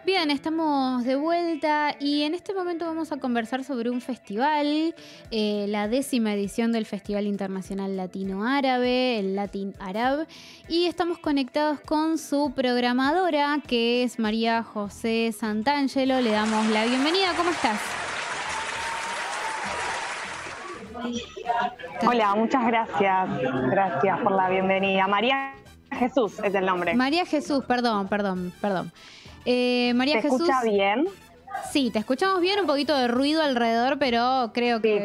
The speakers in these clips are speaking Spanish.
Bien, estamos de vuelta y en este momento vamos a conversar sobre un festival, la 10ª edición del Festival Internacional Latino Árabe, el Latin Arab, y estamos conectados con su programadora, que es María José Santangelo. Le damos la bienvenida. ¿Cómo estás? Hola, muchas gracias. Gracias por la bienvenida. María Jesús es el nombre. María Jesús, perdón. María ¿Se Jesús. escucha bien? Sí, te escuchamos bien, un poquito de ruido alrededor, pero creo que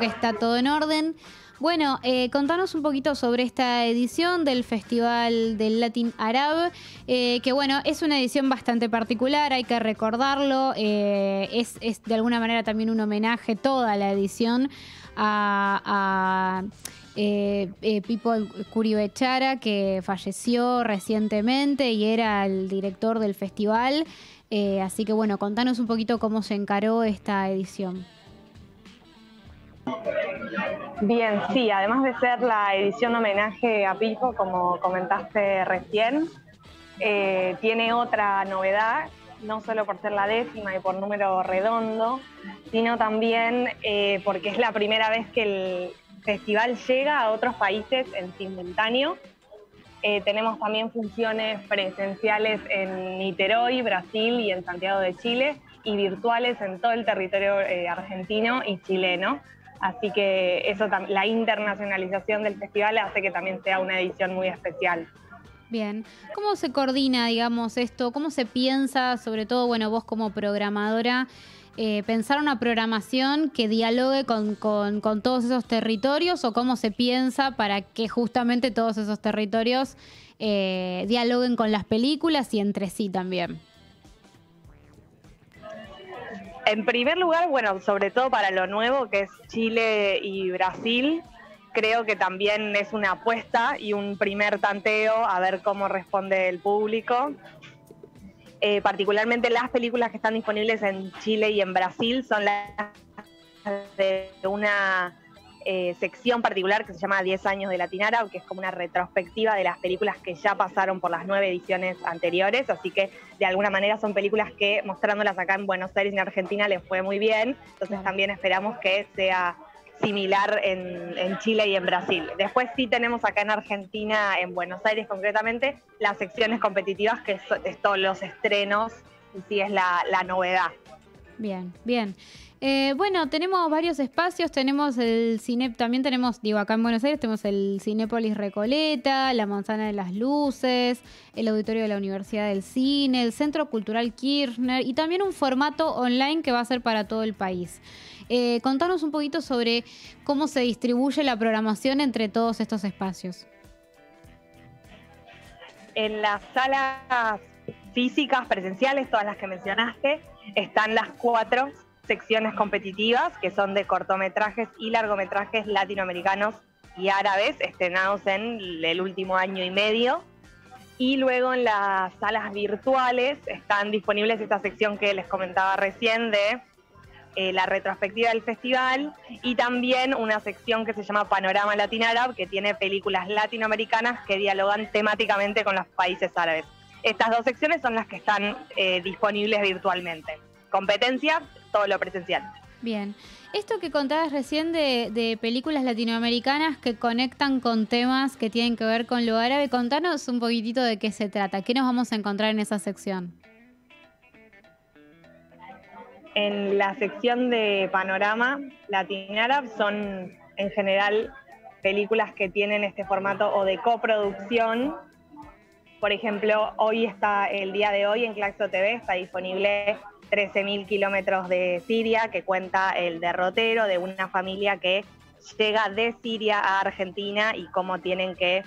está todo en orden. Bueno, contanos un poquito sobre esta edición del Festival del Latin Arab, que bueno, es una edición bastante particular, hay que recordarlo, es de alguna manera también un homenaje, toda la edición, a Pipo Curibechara, que falleció recientemente y era el director del festival. Así que bueno, contanos un poquito cómo se encaró esta edición. Bien, sí, además de ser la edición homenaje a Pipo, como comentaste recién, tiene otra novedad, no solo por ser la 10ª y por número redondo, sino también porque es la primera vez que el festival llega a otros países en simultáneo. Tenemos también funciones presenciales en Niterói, Brasil, y en Santiago de Chile, y virtuales en todo el territorio argentino y chileno. Así que eso, la internacionalización del festival hace que también sea una edición muy especial. Bien. ¿Cómo se coordina, digamos, esto? ¿Cómo se piensa, sobre todo, bueno, vos como programadora, pensar una programación que dialogue con todos esos territorios, o cómo se piensa para que justamente todos esos territorios dialoguen con las películas y entre sí también? En primer lugar, bueno, sobre todo para lo nuevo que es Chile y Brasil, creo que también es una apuesta y un primer tanteo a ver cómo responde el público. Particularmente las películas que están disponibles en Chile y en Brasil son las de una sección particular que se llama 10 años de Latin Arab, que es como una retrospectiva de las películas que ya pasaron por las 9 ediciones anteriores, así que de alguna manera son películas que, mostrándolas acá en Buenos Aires y en Argentina, les fue muy bien, entonces también esperamos que sea similar en Chile y en Brasil. Después sí tenemos acá en Argentina, en Buenos Aires concretamente, las secciones competitivas, que es todos los estrenos, y sí es la novedad. Bien, bien. Bueno, tenemos varios espacios, tenemos el cine, también tenemos, acá en Buenos Aires tenemos el Cinépolis Recoleta, la Manzana de las Luces, el Auditorio de la Universidad del Cine, el Centro Cultural Kirchner y también un formato online que va a ser para todo el país. Contanos un poquito sobre cómo se distribuye la programación entre todos estos espacios. En las salas físicas, presenciales, todas las que mencionaste, están las 4 secciones competitivas, que son de cortometrajes y largometrajes latinoamericanos y árabes, estrenados en el último año y medio. Y luego en las salas virtuales están disponibles esta sección que les comentaba recién de la retrospectiva del festival, y también una sección que se llama Panorama Latin Arab, que tiene películas latinoamericanas que dialogan temáticamente con los países árabes. Estas 2 secciones son las que están disponibles virtualmente. Competencia, todo lo presencial. Bien. Esto que contabas recién de películas latinoamericanas que conectan con temas que tienen que ver con lo árabe, contanos un poquitito de qué se trata. ¿Qué nos vamos a encontrar en esa sección? En la sección de Panorama Latin Arab son en general películas que tienen este formato o de coproducción. Por ejemplo, el día de hoy en Claxo TV está disponible 13.000 kilómetros de Siria, que cuenta el derrotero de una familia que llega de Siria a Argentina y cómo tienen que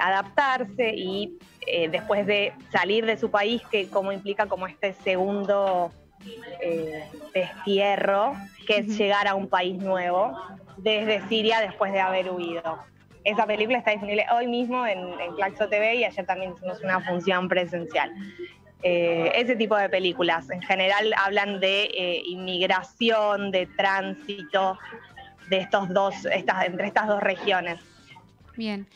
adaptarse y después de salir de su país, que cómo implica como este segundo destierro, que es llegar a un país nuevo desde Siria después de haber huido. Esa película está disponible hoy mismo en Claxo TV y ayer también hicimos una función presencial. Ese tipo de películas en general hablan de inmigración, de tránsito de entre estas 2 regiones. Bien.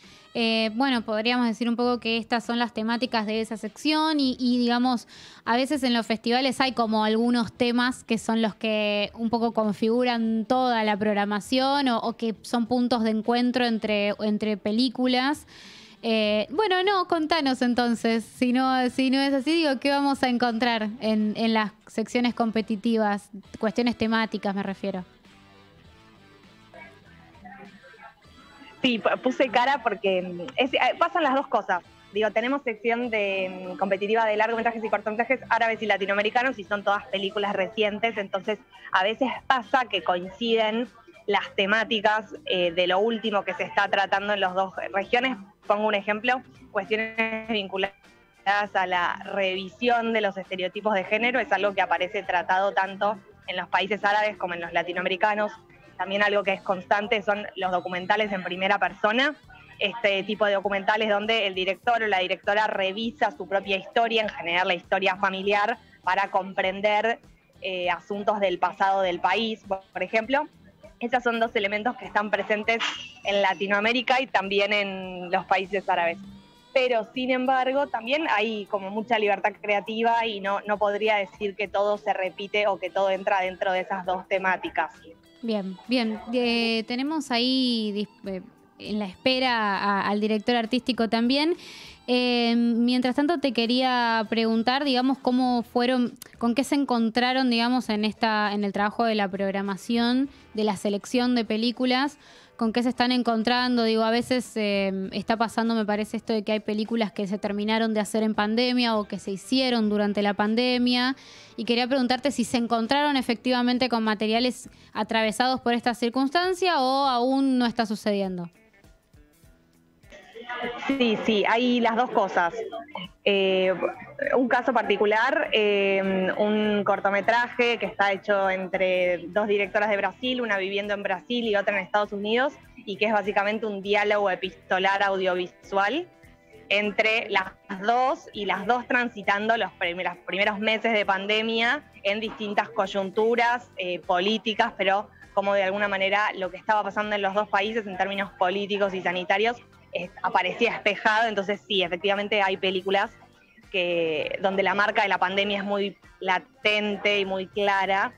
Bueno, podríamos decir un poco que estas son las temáticas de esa sección y digamos, a veces en los festivales hay como algunos temas que son los que un poco configuran toda la programación o que son puntos de encuentro entre películas. Bueno, no, contanos entonces, si no es así, digo, ¿qué vamos a encontrar en las secciones competitivas? Cuestiones temáticas me refiero. Sí, puse cara porque pasan las dos cosas. Digo, tenemos sección de competitiva de largometrajes y cortometrajes árabes y latinoamericanos y son todas películas recientes, entonces a veces pasa que coinciden las temáticas de lo último que se está tratando en las dos regiones. Pongo un ejemplo, cuestiones vinculadas a la revisión de los estereotipos de género, es algo que aparece tratado tanto en los países árabes como en los latinoamericanos. También algo que es constante son los documentales en primera persona, este tipo de documentales donde el director o la directora revisa su propia historia, en general la historia familiar, para comprender asuntos del pasado del país, por ejemplo. Esos son dos elementos que están presentes en Latinoamérica y también en los países árabes. Pero, sin embargo, también hay como mucha libertad creativa y no podría decir que todo se repite o que todo entra dentro de esas dos temáticas. Bien. Tenemos ahí en la espera al director artístico también. Mientras tanto te quería preguntar, digamos, cómo fueron, con qué se encontraron, digamos, en el trabajo de la programación, de la selección de películas, con qué se están encontrando. Digo, a veces está pasando, me parece, esto de que hay películas que se terminaron de hacer en pandemia o que se hicieron durante la pandemia. Y quería preguntarte si se encontraron efectivamente con materiales atravesados por esta circunstancia o aún no está sucediendo. Sí, hay las dos cosas. Un caso particular, un cortometraje que está hecho entre dos directoras de Brasil, una viviendo en Brasil y otra en Estados Unidos, y que es básicamente un diálogo epistolar audiovisual entre las dos, y las dos transitando los primeros meses de pandemia en distintas coyunturas políticas, pero como de alguna manera lo que estaba pasando en los dos países en términos políticos y sanitarios aparecía espejado. Entonces sí, efectivamente hay películas donde la marca de la pandemia es muy latente y muy clara.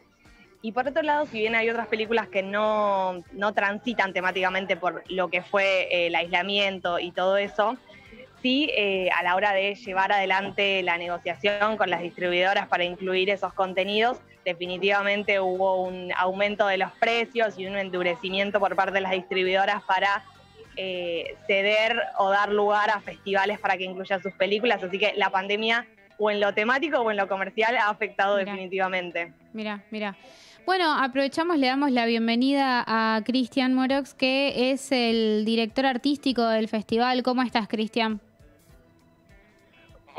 Y por otro lado, si bien hay otras películas que no transitan temáticamente por lo que fue el aislamiento y todo eso, sí, a la hora de llevar adelante la negociación con las distribuidoras para incluir esos contenidos, definitivamente hubo un aumento de los precios y un endurecimiento por parte de las distribuidoras para ceder o dar lugar a festivales para que incluyan sus películas. Así que la pandemia, o en lo temático o en lo comercial, ha afectado definitivamente. Mira. Bueno, aprovechamos, le damos la bienvenida a Cristian Morox, que es el director artístico del festival. ¿Cómo estás, Cristian?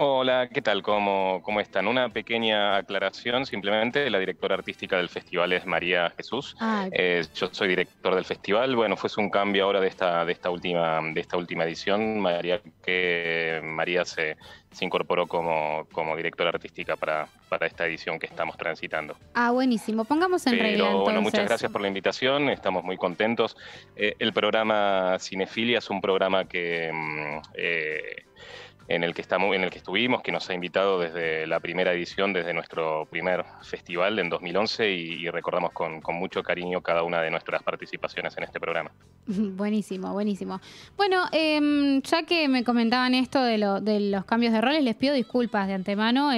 Hola, ¿qué tal? ¿Cómo están? Una pequeña aclaración, simplemente, la directora artística del festival es María Jesús. Yo soy director del festival. Bueno, fue un cambio ahora de esta última edición. María se incorporó como directora artística para esta edición que estamos transitando. Buenísimo. Pongamos en regla, entonces. Bueno, muchas gracias por la invitación. Estamos muy contentos. El programa Cinefilia es un programa que en el que estuvimos, que nos ha invitado desde la primera edición, desde nuestro primer festival en 2011, y recordamos con mucho cariño cada una de nuestras participaciones en este programa. Buenísimo. Bueno, ya que me comentaban esto de los cambios de roles, les pido disculpas de antemano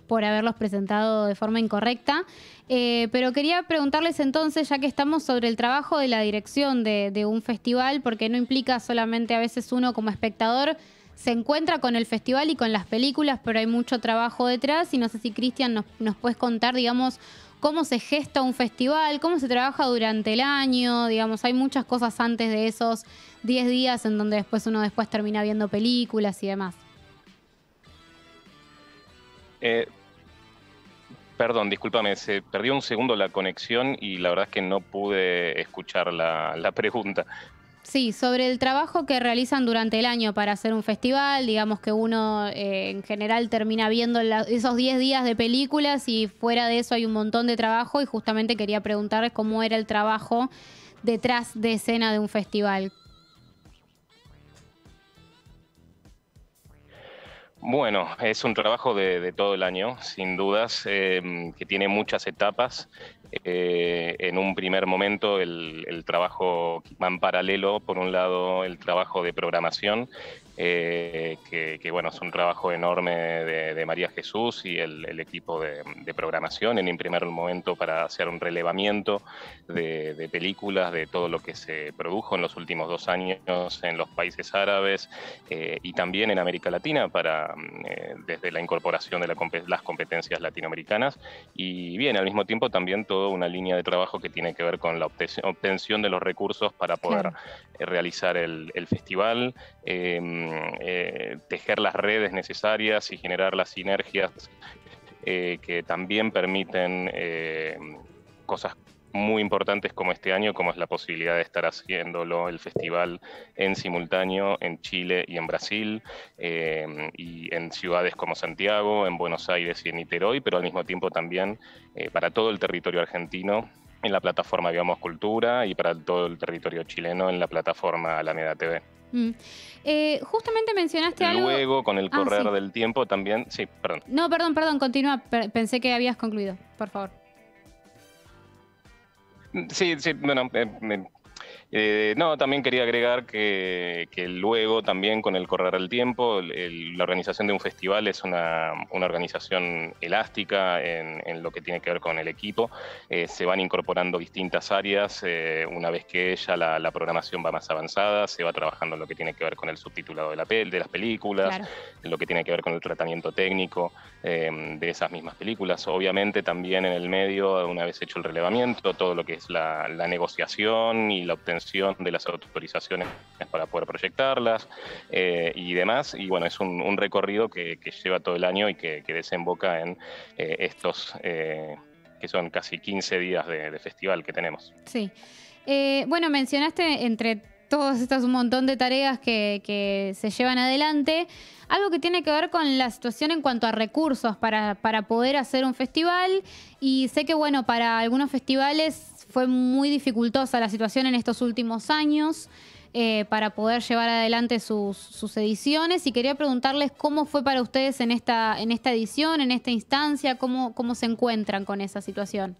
por haberlos presentado de forma incorrecta. Pero quería preguntarles entonces, ya que estamos sobre el trabajo de la dirección de un festival, porque no implica solamente a veces uno como espectador se encuentra con el festival y con las películas, pero hay mucho trabajo detrás, y no sé si, Cristian, nos puedes contar, digamos, cómo se gesta un festival, cómo se trabaja durante el año. Digamos, hay muchas cosas antes de esos 10 días en donde uno termina viendo películas y demás. Perdón, discúlpame, se perdió un segundo la conexión y la verdad es que no pude escuchar la pregunta. Sí, sobre el trabajo que realizan durante el año para hacer un festival. Digamos que uno en general termina viendo esos 10 días de películas y fuera de eso hay un montón de trabajo, y justamente quería preguntarles cómo era el trabajo detrás de escena de un festival. Bueno, es un trabajo de todo el año, sin dudas, que tiene muchas etapas. En un primer momento el trabajo va en paralelo, por un lado el trabajo de programación, que bueno, es un trabajo enorme de María Jesús y el equipo de programación, en un primer momento para hacer un relevamiento de películas, de todo lo que se produjo en los últimos 2 años en los países árabes y también en América Latina, desde la incorporación de las competencias latinoamericanas, y bien, al mismo tiempo también toda una línea de trabajo que tiene que ver con la obtención de los recursos para poder realizar el festival, tejer las redes necesarias y generar las sinergias que también permiten cosas muy importantes como este año, como es la posibilidad de estar haciéndolo el festival en simultáneo en Chile y en Brasil, y en ciudades como Santiago, en Buenos Aires y en Niterói, pero al mismo tiempo también para todo el territorio argentino en la plataforma Vivamos Cultura y para todo el territorio chileno en la plataforma Alameda TV. Justamente mencionaste algo... Luego, con el correr del tiempo también... Sí, perdón. No, perdón, continúa. Pensé que habías concluido. Por favor. Sí, bueno, no, también quería agregar que luego también con el correr del tiempo, la organización de un festival es una organización elástica en lo que tiene que ver con el equipo. Se van incorporando distintas áreas. Una vez que la programación va más avanzada, se va trabajando en lo que tiene que ver con el subtitulado de las películas, en lo que tiene que ver con el tratamiento técnico de esas mismas películas. Obviamente también en el medio, una vez hecho el relevamiento, todo lo que es la negociación y la obtención de las autorizaciones para poder proyectarlas y demás. Y bueno, es un recorrido que lleva todo el año y que desemboca en estos que son casi 15 días de festival que tenemos. Sí. Bueno, mencionaste entre todas estas un montón de tareas que se llevan adelante, algo que tiene que ver con la situación en cuanto a recursos para poder hacer un festival. Y sé que, bueno, para algunos festivales fue muy dificultosa la situación en estos últimos años para poder llevar adelante sus ediciones. Y quería preguntarles cómo fue para ustedes en esta edición, en esta instancia, cómo se encuentran con esa situación.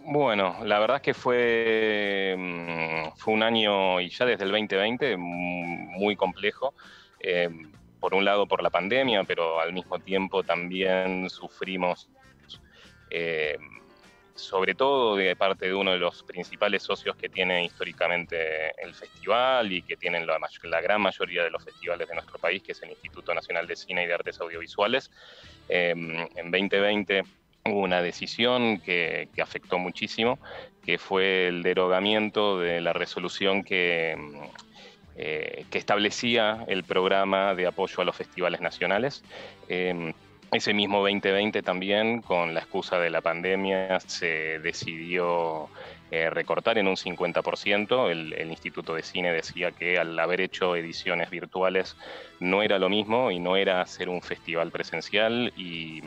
Bueno, la verdad es que fue un año, y ya desde el 2020, muy complejo. Por un lado por la pandemia, pero al mismo tiempo también sufrimos, sobre todo de parte de uno de los principales socios que tiene históricamente el festival y que tienen la gran mayoría de los festivales de nuestro país, que es el Instituto Nacional de Cine y de Artes Audiovisuales. En 2020 hubo una decisión que afectó muchísimo, que fue el derogamiento de la resolución que establecía el programa de apoyo a los festivales nacionales. Ese mismo 2020 también, con la excusa de la pandemia, se decidió recortar en un 50%. El Instituto de Cine decía que al haber hecho ediciones virtuales no era lo mismo y no era hacer un festival presencial, y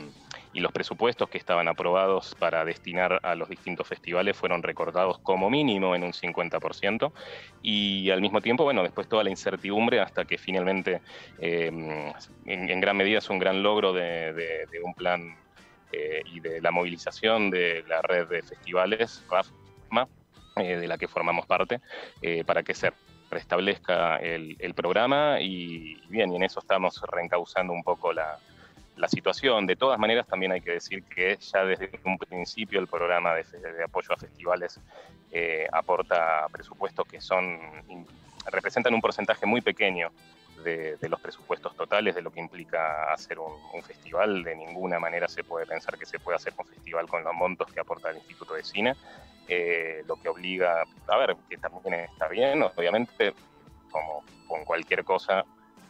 los presupuestos que estaban aprobados para destinar a los distintos festivales fueron recortados como mínimo en un 50%, y al mismo tiempo, bueno, después toda la incertidumbre hasta que finalmente, en gran medida es un gran logro de un plan y de la movilización de la red de festivales, RAFMA, de la que formamos parte, para que se restablezca el programa, y bien, y en eso estamos reencauzando un poco la situación. De todas maneras, también hay que decir que ya desde un principio el programa de apoyo a festivales aporta presupuestos que representan un porcentaje muy pequeño de los presupuestos totales de lo que implica hacer un festival. De ninguna manera se puede pensar que se puede hacer un festival con los montos que aporta el Instituto de Cine, lo que obliga, a ver, que también está bien, obviamente, como con cualquier cosa,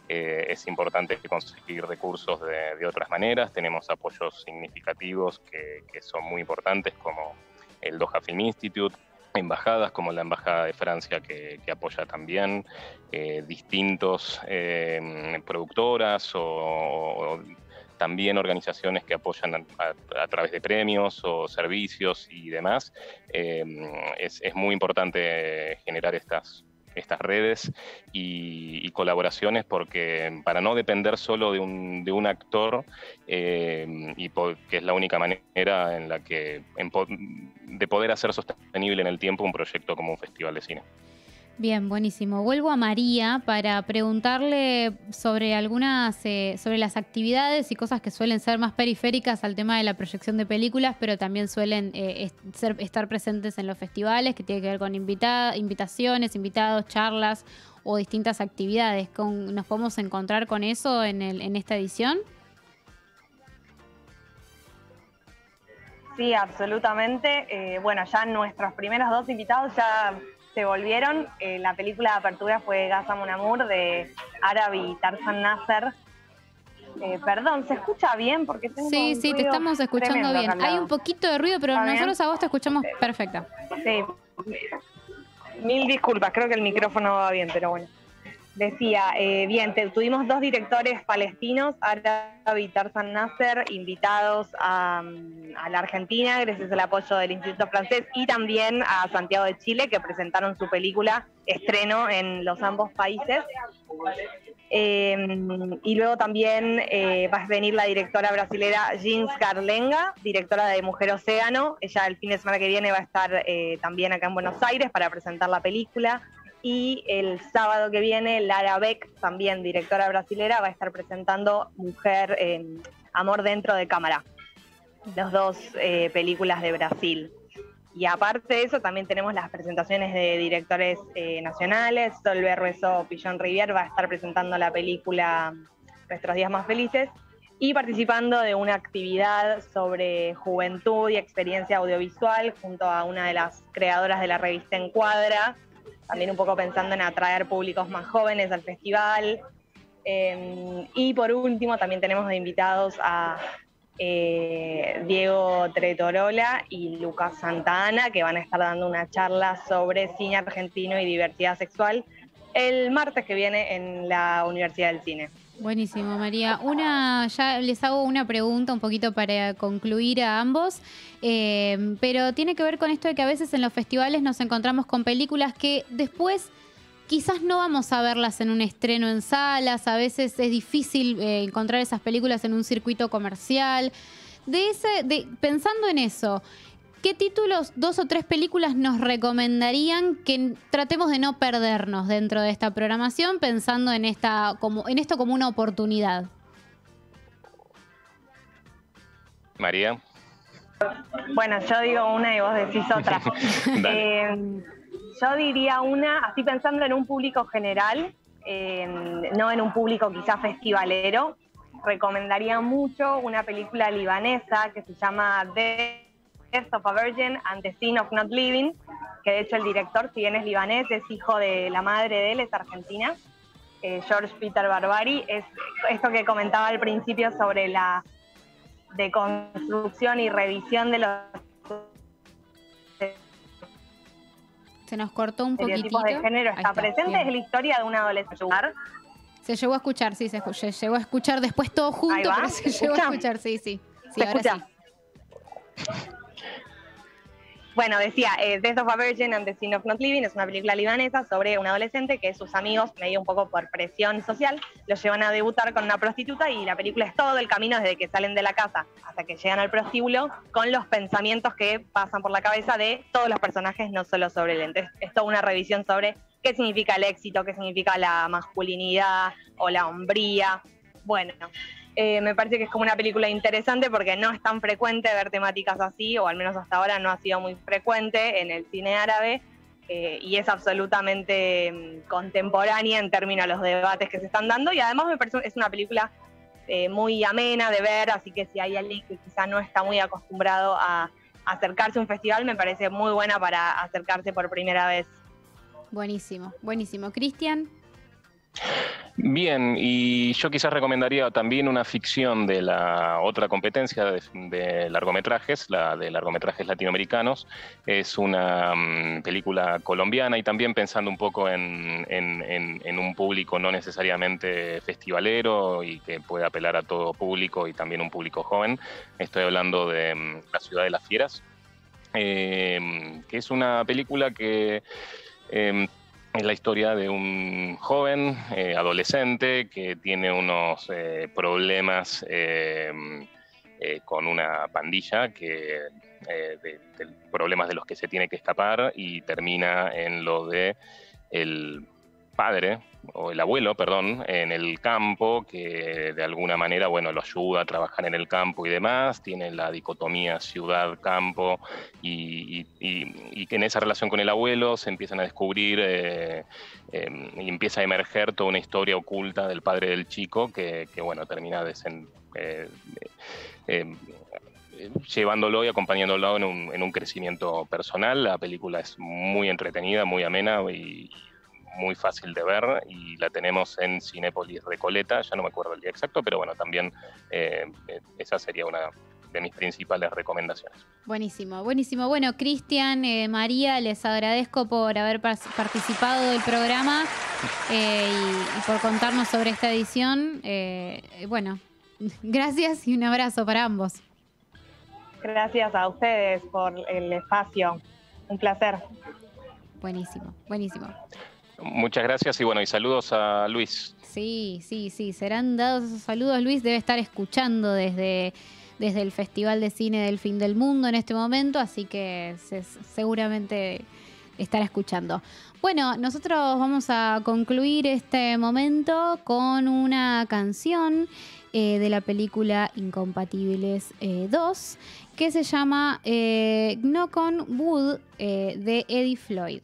es importante conseguir recursos de otras maneras. Tenemos apoyos significativos que son muy importantes, como el Doha Film Institute, embajadas como la Embajada de Francia que apoya también, distintos productoras o también organizaciones que apoyan a través de premios o servicios y demás. Es muy importante generar estas redes y colaboraciones, porque para no depender solo de un actor, que es la única manera en la que de poder hacer sostenible en el tiempo un proyecto como un festival de cine. Bien, buenísimo. Vuelvo a María para preguntarle sobre sobre las actividades y cosas que suelen ser más periféricas al tema de la proyección de películas, pero también suelen estar presentes en los festivales, que tiene que ver con invitaciones, invitados, charlas o distintas actividades. ¿Nos podemos encontrar con eso en esta edición? Sí, absolutamente. Bueno, ya nuestros primeros 2 invitados ya se volvieron. La película de apertura fue Gaza Mon Amour de Arab y Tarzan Nasser. Perdón, ¿se escucha bien? Porque tengo Sí, te estamos escuchando bien. Hay un poquito de ruido, pero nosotros a vos te escuchamos perfecta. Sí, mil disculpas, creo que el micrófono va bien, pero bueno. Decía, bien, tuvimos 2 directores palestinos, Arab y Tarzan Nasser, invitados a la Argentina, gracias al apoyo del Instituto Francés, y también a Santiago de Chile, que presentaron su película estreno en los ambos países. Y luego también va a venir la directora brasilera Jean Scarlenga, directora de Mujer Océano. Ella el fin de semana que viene va a estar también acá en Buenos Aires para presentar la película. Y el sábado que viene, Lara Beck, también directora brasilera, va a estar presentando Mujer, Amor dentro de cámara, las 2 películas de Brasil. Y aparte de eso, también tenemos las presentaciones de directores nacionales. Sol Berrueso Pillón Rivière va a estar presentando la película Nuestros días más felices y participando de una actividad sobre juventud y experiencia audiovisual junto a una de las creadoras de la revista Encuadra, también un poco pensando en atraer públicos más jóvenes al festival. Y por último también tenemos de invitados a Diego Tretorola y Lucas Santana, que van a estar dando una charla sobre cine argentino y diversidad sexual el martes que viene en la Universidad del Cine. Buenísimo, María. Ya les hago una pregunta un poquito para concluir a ambos, pero tiene que ver con esto de que a veces en los festivales nos encontramos con películas que después quizás no vamos a verlas en un estreno en salas, a veces es difícil encontrar esas películas en un circuito comercial. Pensando en eso, ¿qué títulos, 2 o 3 películas nos recomendarían que tratemos de no perdernos dentro de esta programación, pensando en esto como una oportunidad? María. Bueno, yo digo una y vos decís otra. Yo diría una, así pensando en un público general, no en un público quizás festivalero, recomendaría mucho una película libanesa que se llama Death of a Virgin and the Sin of Not Living, que de hecho el director, si bien es libanés, es hijo de la madre de él, es argentina, George Peter Barbari. Es esto que comentaba al principio sobre la deconstrucción y revisión de los se nos cortó un poquitito. De género está presente, bien. Es la historia de un adolescente. Se llegó a escuchar, sí, se llegó a escuchar después todo junto, pero se llegó a escuchar, sí. Sí, ahora sí. Bueno, decía, Death of a Virgin and the Sin of Not Living es una película libanesa sobre un adolescente que sus amigos, medio un poco por presión social, los llevan a debutar con una prostituta, y la película es todo el camino desde que salen de la casa hasta que llegan al prostíbulo, con los pensamientos que pasan por la cabeza de todos los personajes, no solo sobre él. Entonces es toda una revisión sobre qué significa el éxito, qué significa la masculinidad o la hombría. Bueno, me parece que es como una película interesante porque no es tan frecuente ver temáticas así, o al menos hasta ahora no ha sido muy frecuente en el cine árabe, y es absolutamente contemporánea en términos de los debates que se están dando, y además me parece que es una película muy amena de ver, así que si hay alguien que quizá no está muy acostumbrado a acercarse a un festival, me parece muy buena para acercarse por primera vez. Buenísimo, buenísimo. Cristian. Bien, y yo quizás recomendaría también una ficción de la otra competencia de largometrajes, la de largometrajes latinoamericanos. Es una película colombiana, y también pensando un poco en un público no necesariamente festivalero y que puede apelar a todo público y también un público joven. Estoy hablando de La ciudad de las fieras, que es una película que Es la historia de un joven adolescente que tiene unos problemas con una pandilla de problemas de los que se tiene que escapar, y termina en lo de el padre, o el abuelo, perdón, en el campo, que de alguna manera, bueno, lo ayuda a trabajar en el campo y demás. Tiene la dicotomía ciudad-campo, y que en esa relación con el abuelo se empiezan a descubrir y empieza a emerger toda una historia oculta del padre del chico que bueno, termina llevándolo y acompañándolo en un crecimiento personal. La película es muy entretenida, muy amena y muy fácil de ver, y la tenemos en Cinépolis Recoleta, ya no me acuerdo el día exacto, pero bueno, también esa sería una de mis principales recomendaciones. Buenísimo, buenísimo. Bueno, Cristian, María, les agradezco por haber participado del programa y por contarnos sobre esta edición. Bueno, gracias y un abrazo para ambos. Gracias a ustedes por el espacio. Un placer. Buenísimo, buenísimo. Muchas gracias y bueno, y saludos a Luis. Sí, serán dados esos saludos. Luis debe estar escuchando desde el Festival de Cine del Fin del Mundo en este momento, así que seguramente estará escuchando. Bueno, nosotros vamos a concluir este momento con una canción de la película Incompatibles 2, que se llama Knock on Wood, de Eddie Floyd.